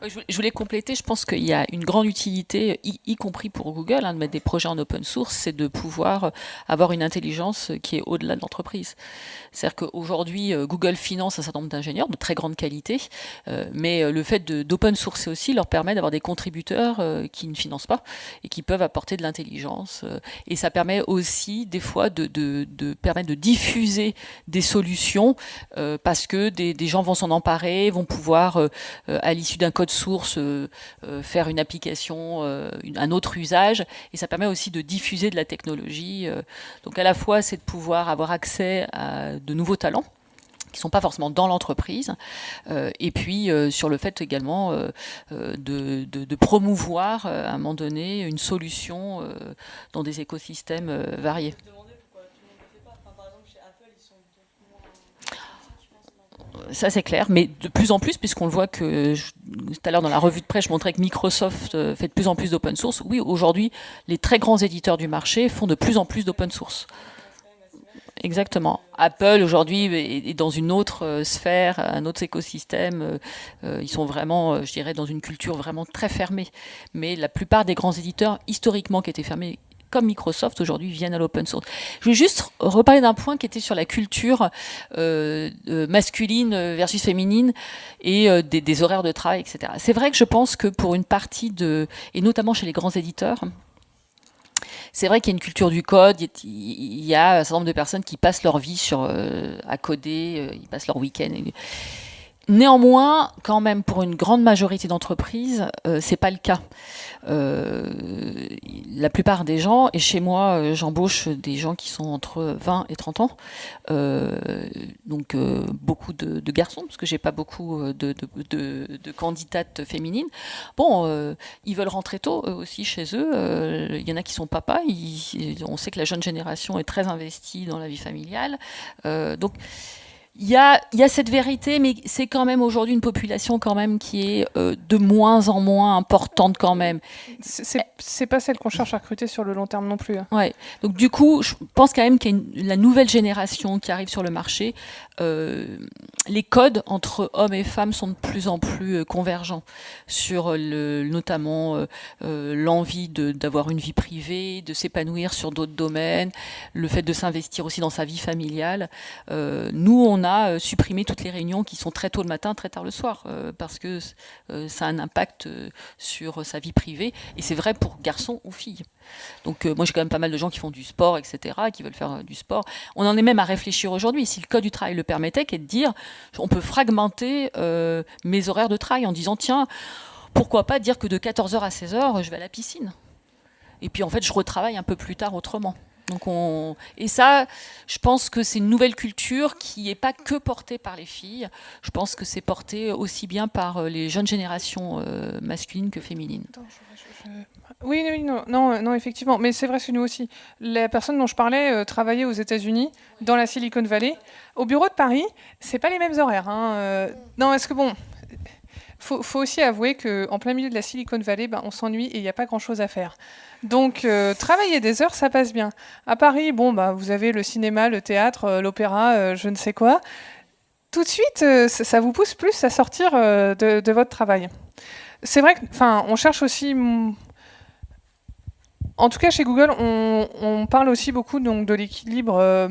Je voulais compléter, je pense qu'il y a une grande utilité, y compris pour Google, de mettre des projets en open source, c'est de pouvoir avoir une intelligence qui est au-delà de l'entreprise. C'est-à-dire qu'aujourd'hui, Google finance un certain nombre d'ingénieurs de très grande qualité, mais le fait d'open sourcer aussi leur permet d'avoir des contributeurs qui ne financent pas et qui peuvent apporter de l'intelligence. Et ça permet aussi, des fois, de permettre de diffuser des solutions parce que des gens vont s'en emparer, vont pouvoir, à l'issue d'un code source, faire une application, un autre usage, et ça permet aussi de diffuser de la technologie. Donc à la fois, c'est de pouvoir avoir accès à de nouveaux talents qui ne sont pas forcément dans l'entreprise, et puis sur le fait également de promouvoir à un moment donné une solution dans des écosystèmes variés. Ça c'est clair, mais de plus en plus, puisqu'on le voit que tout à l'heure dans la revue de presse, je montrais que Microsoft fait de plus en plus d'open source. Oui, aujourd'hui, les très grands éditeurs du marché font de plus en plus d'open source. Exactement. Apple aujourd'hui est dans une autre sphère, un autre écosystème. Ils sont vraiment, je dirais, dans une culture vraiment très fermée. Mais la plupart des grands éditeurs, historiquement, qui étaient fermés, comme Microsoft aujourd'hui, viennent à l'open source. Je vais juste reparler d'un point qui était sur la culture masculine versus féminine et des horaires de travail, etc. C'est vrai que je pense que pour une partie et notamment chez les grands éditeurs, c'est vrai qu'il y a une culture du code, il y a un certain nombre de personnes qui passent leur vie à coder, ils passent leur week-end. Néanmoins, quand même, pour une grande majorité d'entreprises, c'est pas le cas. La plupart des gens, et chez moi, j'embauche des gens qui sont entre 20 et 30 ans, donc beaucoup de garçons, parce que j'ai pas beaucoup de candidates féminines. Bon, ils veulent rentrer tôt aussi chez eux. Il y en a qui sont papas. On sait que la jeune génération est très investie dans la vie familiale. Donc, il y a cette vérité, mais c'est quand même aujourd'hui une population quand même qui est de moins en moins importante quand même. C'est pas celle qu'on cherche à recruter sur le long terme non plus. Ouais. Donc du coup, je pense quand même qu'il y a la nouvelle génération qui arrive sur le marché. Les codes entre hommes et femmes sont de plus en plus convergents sur notamment l'envie d'avoir une vie privée, de s'épanouir sur d'autres domaines, le fait de s'investir aussi dans sa vie familiale. Nous, on a supprimé toutes les réunions qui sont très tôt le matin, très tard le soir, parce que ça a un impact sur sa vie privée, et c'est vrai pour garçons ou filles. Donc moi j'ai quand même pas mal de gens qui font du sport, etc., qui veulent faire du sport. On en est même à réfléchir aujourd'hui, si le code du travail le permettait, qu'est de dire on peut fragmenter mes horaires de travail en disant tiens, pourquoi pas dire que de 14h à 16h je vais à la piscine, et puis en fait je retravaille un peu plus tard autrement. Donc et ça, je pense que c'est une nouvelle culture qui n'est pas que portée par les filles. Je pense que c'est porté aussi bien par les jeunes générations masculines que féminines. Oui, non, effectivement. Mais c'est vrai que nous aussi. La personne dont je parlais travaillait aux États-Unis, dans la Silicon Valley. Au bureau de Paris, c'est pas les mêmes horaires. Non, est-ce que bon, faut aussi avouer qu'en plein milieu de la Silicon Valley, on s'ennuie et il n'y a pas grand-chose à faire. Donc, travailler des heures, ça passe bien. À Paris, vous avez le cinéma, le théâtre, l'opéra, je ne sais quoi. Tout de suite, ça vous pousse plus à sortir de votre travail. C'est vrai qu'on cherche aussi... En tout cas, chez Google, on parle aussi beaucoup donc, de l'équilibre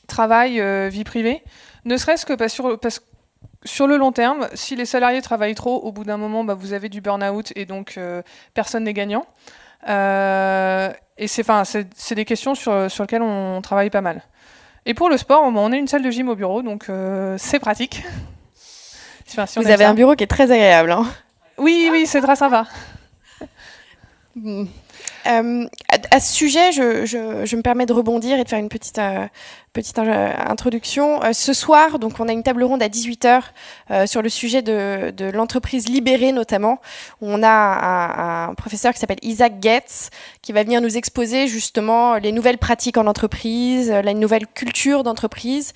travail-vie privée. Ne serait-ce que parce que sur le long terme, si les salariés travaillent trop, au bout d'un moment, vous avez du burn-out et donc personne n'est gagnant. Et c'est des questions sur lesquelles on travaille pas mal. Et pour le sport, on a une salle de gym au bureau, donc c'est pratique. Si vous avez un bureau qui est très agréable. Hein. Oui, c'est très sympa. À ce sujet, je me permets de rebondir et de faire une petite introduction. Ce soir, donc, on a une table ronde à 18h sur le sujet de l'entreprise libérée notamment. On a un professeur qui s'appelle Isaac Getz qui va venir nous exposer justement les nouvelles pratiques en entreprise, la nouvelle culture d'entreprise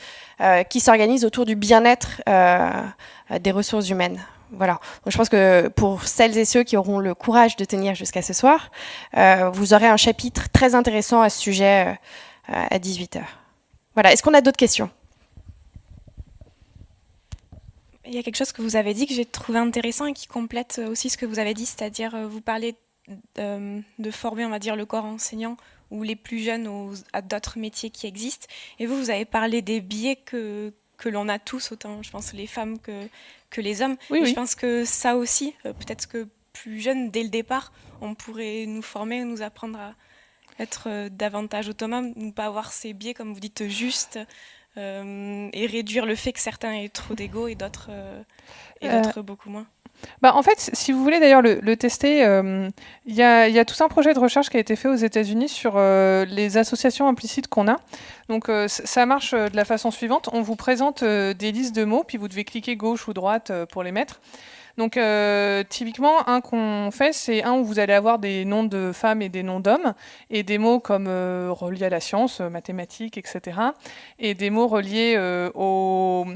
qui s'organise autour du bien-être des ressources humaines. Voilà. Donc, je pense que pour celles et ceux qui auront le courage de tenir jusqu'à ce soir, vous aurez un chapitre très intéressant à ce sujet à 18h. Voilà. Est-ce qu'on a d'autres questions ? Il y a quelque chose que vous avez dit que j'ai trouvé intéressant et qui complète aussi ce que vous avez dit, c'est-à-dire vous parlez de former, on va dire, le corps enseignant ou les plus jeunes à d'autres métiers qui existent. Et vous avez parlé des biais que l'on a tous, autant je pense les femmes que les hommes. Oui, et oui. je pense que ça aussi, peut-être que plus jeunes, dès le départ, on pourrait nous former, nous apprendre à être davantage autonome, ne pas avoir ces biais, comme vous dites, justes, et réduire le fait que certains aient trop d'ego et d'autres beaucoup moins. En fait, si vous voulez d'ailleurs le tester, il y a tout un projet de recherche qui a été fait aux États-Unis sur les associations implicites qu'on a. Donc ça marche de la façon suivante. On vous présente des listes de mots, puis vous devez cliquer gauche ou droite pour les mettre. Donc typiquement, un qu'on fait, c'est un où vous allez avoir des noms de femmes et des noms d'hommes, et des mots comme reliés à la science, mathématiques, etc. Et des mots reliés au...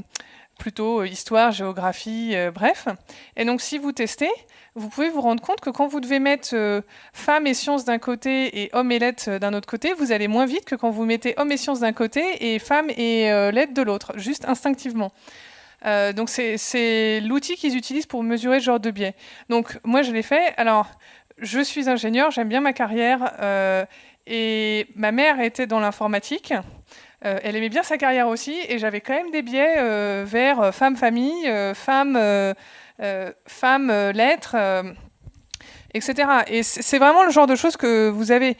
plutôt histoire, géographie, bref. Et donc, si vous testez, vous pouvez vous rendre compte que quand vous devez mettre femmes et sciences d'un côté et hommes et lettres d'un autre côté, vous allez moins vite que quand vous mettez hommes et sciences d'un côté et femmes et lettres de l'autre, juste instinctivement. Donc, c'est l'outil qu'ils utilisent pour mesurer ce genre de biais. Donc, moi, je l'ai fait. Alors, je suis ingénieure, j'aime bien ma carrière, et ma mère était dans l'informatique. Elle aimait bien sa carrière aussi, et j'avais quand même des biais vers femme-famille, femme-lettres, etc. Et c'est vraiment le genre de choses que vous avez,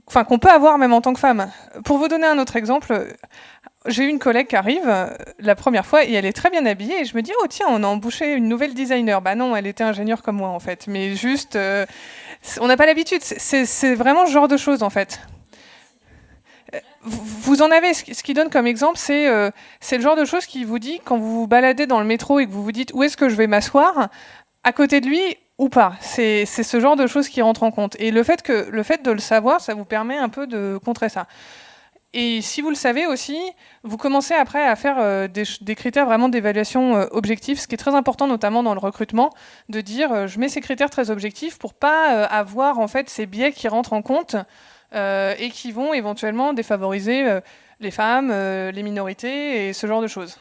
enfin qu'on peut avoir même en tant que femme. Pour vous donner un autre exemple, j'ai eu une collègue qui arrive la première fois et elle est très bien habillée, et je me dis, oh tiens, on a embauché une nouvelle designer. Bah non, elle était ingénieure comme moi en fait, mais juste, on n'a pas l'habitude. C'est vraiment ce genre de choses en fait. Vous en avez, ce qui donne comme exemple, c'est le genre de choses qui vous dit, quand vous vous baladez dans le métro et que vous vous dites où est-ce que je vais m'asseoir, à côté de lui ou pas. C'est ce genre de choses qui rentrent en compte. Et le fait de le savoir, ça vous permet un peu de contrer ça. Et si vous le savez aussi, vous commencez après à faire des critères vraiment d'évaluation objectifs, ce qui est très important notamment dans le recrutement, de dire je mets ces critères très objectifs pour pas avoir en fait ces biais qui rentrent en compte et qui vont éventuellement défavoriser les femmes, les minorités et ce genre de choses.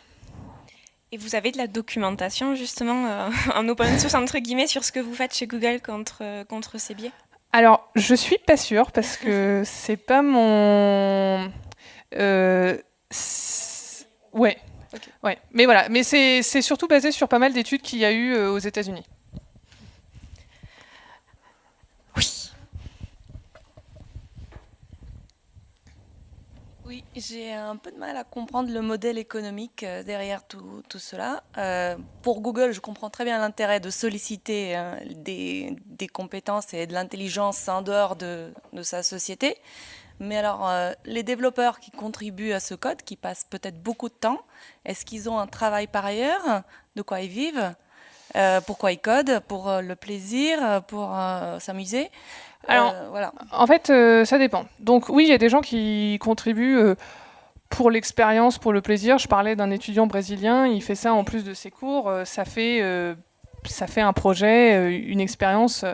Et vous avez de la documentation justement en open source entre guillemets sur ce que vous faites chez Google contre ces biais? Alors, je suis pas sûre parce que c'est pas mon... Ouais. Okay. Ouais. Mais voilà, mais c'est surtout basé sur pas mal d'études qu'il y a eu aux États-Unis. Oui. Oui, j'ai un peu de mal à comprendre le modèle économique derrière tout cela. Pour Google, je comprends très bien l'intérêt de solliciter des compétences et de l'intelligence en dehors de sa société. Mais alors, les développeurs qui contribuent à ce code, qui passent peut-être beaucoup de temps, est-ce qu'ils ont un travail par ailleurs? De quoi ils vivent? Pourquoi ils codent? Pour le plaisir? Pour s'amuser? Alors, voilà. En fait, ça dépend. Donc oui, il y a des gens qui contribuent pour l'expérience, pour le plaisir. Je parlais d'un étudiant brésilien, il fait ça en plus de ses cours. Ça fait un projet, une expérience.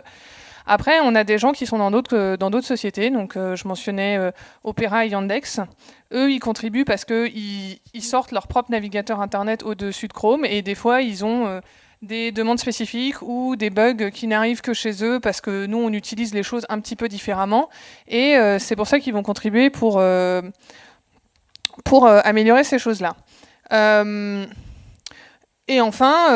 Après, on a des gens qui sont dans d'autres sociétés. Donc, je mentionnais Opera et Yandex. Eux, ils contribuent parce qu'ils sortent leur propre navigateur Internet au-dessus de Chrome. Et des fois, ils ont... des demandes spécifiques ou des bugs qui n'arrivent que chez eux parce que nous, on utilise les choses un petit peu différemment. Et c'est pour ça qu'ils vont contribuer pour améliorer ces choses-là. Et enfin,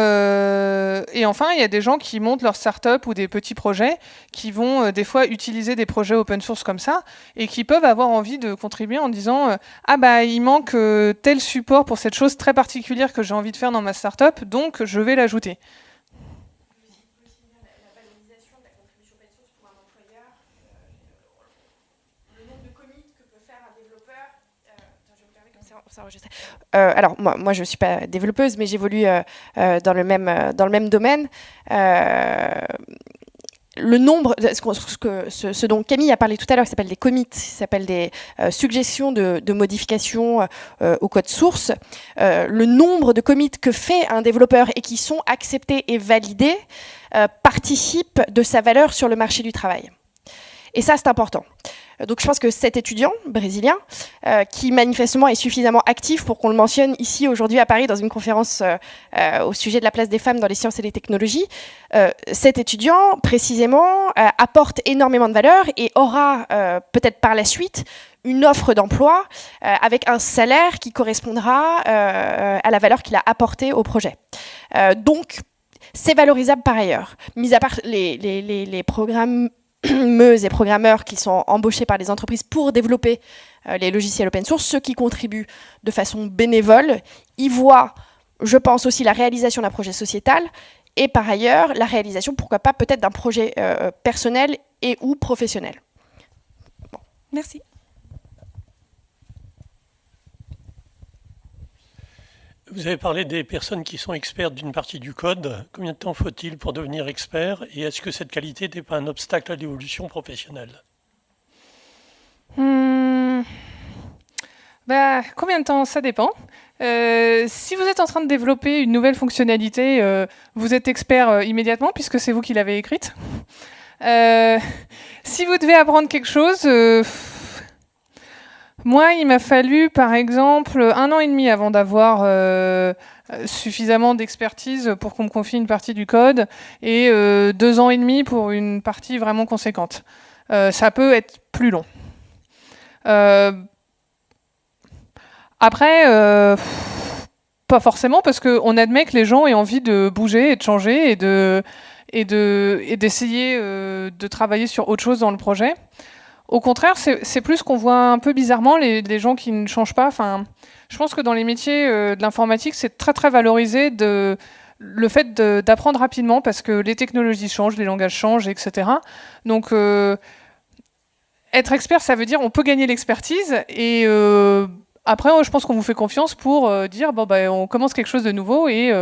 il y a des gens qui montent leur start-up ou des petits projets qui vont des fois utiliser des projets open source comme ça et qui peuvent avoir envie de contribuer en disant ah bah il manque tel support pour cette chose très particulière que j'ai envie de faire dans ma start-up, donc je vais l'ajouter. Alors moi je suis pas développeuse, mais j'évolue dans le même domaine. Le nombre, ce dont Camille a parlé tout à l'heure, qui s'appelle des commits, qui s'appelle des suggestions de modifications au code source, le nombre de commits que fait un développeur et qui sont acceptés et validés participe de sa valeur sur le marché du travail. Et ça, c'est important. Donc je pense que cet étudiant brésilien, qui manifestement est suffisamment actif pour qu'on le mentionne ici aujourd'hui à Paris dans une conférence au sujet de la place des femmes dans les sciences et les technologies, cet étudiant précisément apporte énormément de valeur et aura peut-être par la suite une offre d'emploi avec un salaire qui correspondra à la valeur qu'il a apportée au projet. Donc c'est valorisable par ailleurs. Mis à part les programmeuses et programmeurs qui sont embauchés par les entreprises pour développer les logiciels open source, ceux qui contribuent de façon bénévole, y voient, je pense aussi, la réalisation d'un projet sociétal et par ailleurs la réalisation, pourquoi pas, peut-être d'un projet personnel et ou professionnel. Bon. Merci. Vous avez parlé des personnes qui sont expertes d'une partie du code. Combien de temps faut-il pour devenir expert? Et est-ce que cette qualité n'est pas un obstacle à l'évolution professionnelle? Combien de temps? Ça dépend. Si vous êtes en train de développer une nouvelle fonctionnalité, vous êtes expert immédiatement puisque c'est vous qui l'avez écrite. Si vous devez apprendre quelque chose... Moi, il m'a fallu, par exemple, 1 an et demi avant d'avoir suffisamment d'expertise pour qu'on me confie une partie du code et 2 ans et demi pour une partie vraiment conséquente. Ça peut être plus long. Après, pas forcément, parce qu'on admet que les gens aient envie de bouger et de changer et d'essayer de travailler sur autre chose dans le projet. Au contraire, c'est plus qu'on voit un peu bizarrement les gens qui ne changent pas. Enfin, je pense que dans les métiers de l'informatique, c'est très très valorisé le fait d'apprendre rapidement parce que les technologies changent, les langages changent, etc. Donc, être expert, ça veut dire on peut gagner l'expertise et après, je pense qu'on vous fait confiance pour dire on commence quelque chose de nouveau et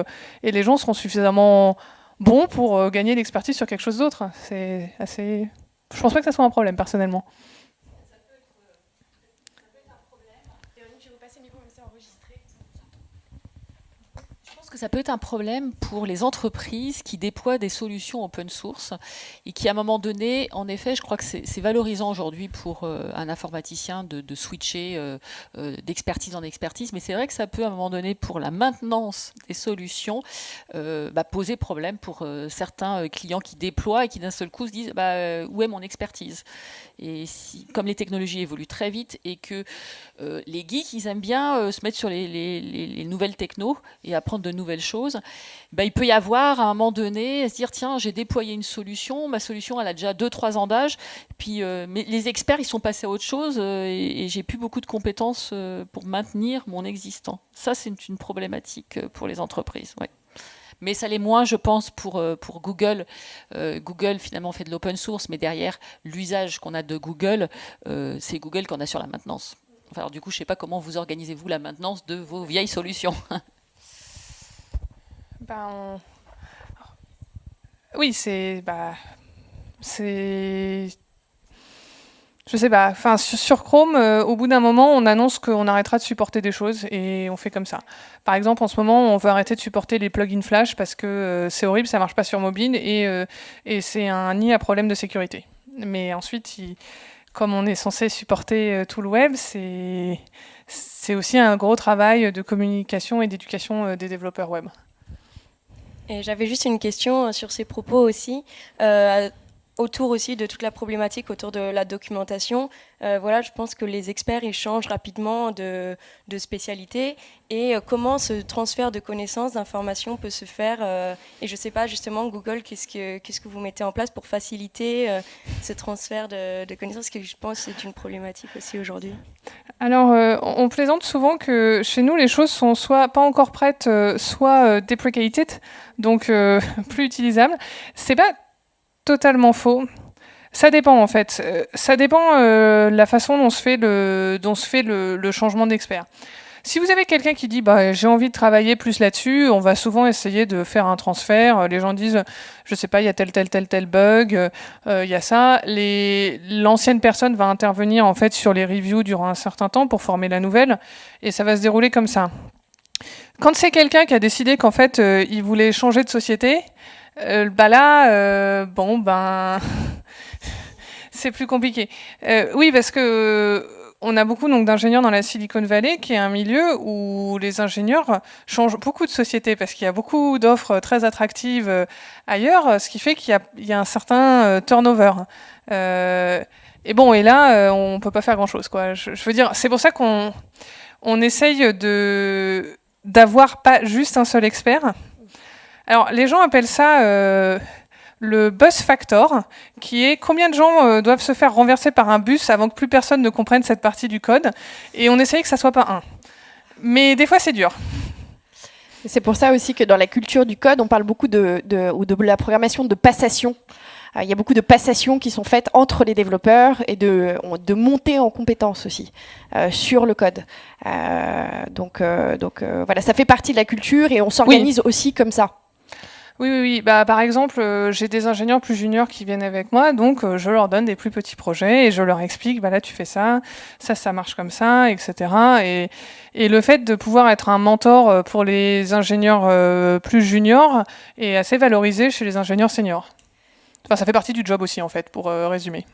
les gens seront suffisamment bons pour gagner l'expertise sur quelque chose d'autre. C'est assez... Je pense pas que ça soit un problème, personnellement. Ça peut être un problème. Véronique, je vais vous passer le micro, comme c'est enregistré. Je pense que ça peut être un problème pour les entreprises qui déploient des solutions open source et qui, à un moment donné, en effet, je crois que c'est valorisant aujourd'hui pour un informaticien de switcher d'expertise en expertise, mais c'est vrai que ça peut, à un moment donné, pour la maintenance des solutions, poser problème pour certains clients qui déploient et qui, d'un seul coup, se disent où est mon expertise? Et comme les technologies évoluent très vite et que les geeks, ils aiment bien se mettre sur les nouvelles technos et apprendre de nouvelles choses, il peut y avoir à un moment donné, se dire tiens, j'ai déployé une solution, ma solution elle a déjà 2-3 ans d'âge, puis mais les experts ils sont passés à autre chose et j'ai plus beaucoup de compétences pour maintenir mon existant. Ça c'est une problématique pour les entreprises. Ouais. Mais ça l'est moins, je pense, pour Google. Google, finalement, fait de l'open source, mais derrière, l'usage qu'on a de Google, c'est Google qu'on a sur la maintenance. Enfin, alors, du coup, je ne sais pas comment vous organisez-vous la maintenance de vos vieilles solutions. Oui, je sais pas. Enfin, sur Chrome, au bout d'un moment, on annonce qu'on arrêtera de supporter des choses et on fait comme ça. Par exemple, en ce moment, on veut arrêter de supporter les plugins Flash parce que c'est horrible, ça marche pas sur mobile et c'est un nid à problème de sécurité. Mais ensuite, comme on est censé supporter tout le web, c'est aussi un gros travail de communication et d'éducation des développeurs web. Et j'avais juste une question sur ces propos aussi. Autour aussi de toute la problématique autour de la documentation. Je pense que les experts ils changent rapidement de spécialité et comment ce transfert de connaissances, d'informations peut se faire. Et je ne sais pas, justement, Google, qu'est-ce que vous mettez en place pour faciliter ce transfert de connaissances, que je pense c'est une problématique aussi aujourd'hui. Alors, on plaisante souvent que chez nous, les choses sont soit pas encore prêtes, soit deprecated, donc plus utilisables. C'est pas totalement faux. Ça dépend en fait. Ça dépend la façon dont se fait le changement d'expert. Si vous avez quelqu'un qui dit j'ai envie de travailler plus là-dessus, on va souvent essayer de faire un transfert. Les gens disent je sais pas, il y a tel bug, il y a ça. L'ancienne personne va intervenir en fait sur les reviews durant un certain temps pour former la nouvelle et ça va se dérouler comme ça. Quand c'est quelqu'un qui a décidé qu'en fait il voulait changer de société, C'est plus compliqué. Oui, parce que on a beaucoup donc d'ingénieurs dans la Silicon Valley, qui est un milieu où les ingénieurs changent beaucoup de sociétés, parce qu'il y a beaucoup d'offres très attractives ailleurs, ce qui fait qu'il y a un certain turnover. Et bon, et là, on peut pas faire grand-chose, quoi. Je veux dire, c'est pour ça qu'on essaye d'avoir pas juste un seul expert. Alors, les gens appellent ça le bus factor, qui est combien de gens doivent se faire renverser par un bus avant que plus personne ne comprenne cette partie du code. Et on essaye que ça soit pas un. Mais des fois, c'est dur. C'est pour ça aussi que dans la culture du code, on parle beaucoup de la programmation de passation. Il y a beaucoup de passations qui sont faites entre les développeurs et de montée en compétences aussi sur le code. Donc voilà, ça fait partie de la culture et on s'organise aussi comme ça. Oui. Bah, par exemple, j'ai des ingénieurs plus juniors qui viennent avec moi, donc je leur donne des plus petits projets et je leur explique, bah là tu fais ça, ça marche comme ça, etc. Et le fait de pouvoir être un mentor pour les ingénieurs plus juniors est assez valorisé chez les ingénieurs seniors. Enfin, ça fait partie du job aussi, en fait, pour résumer.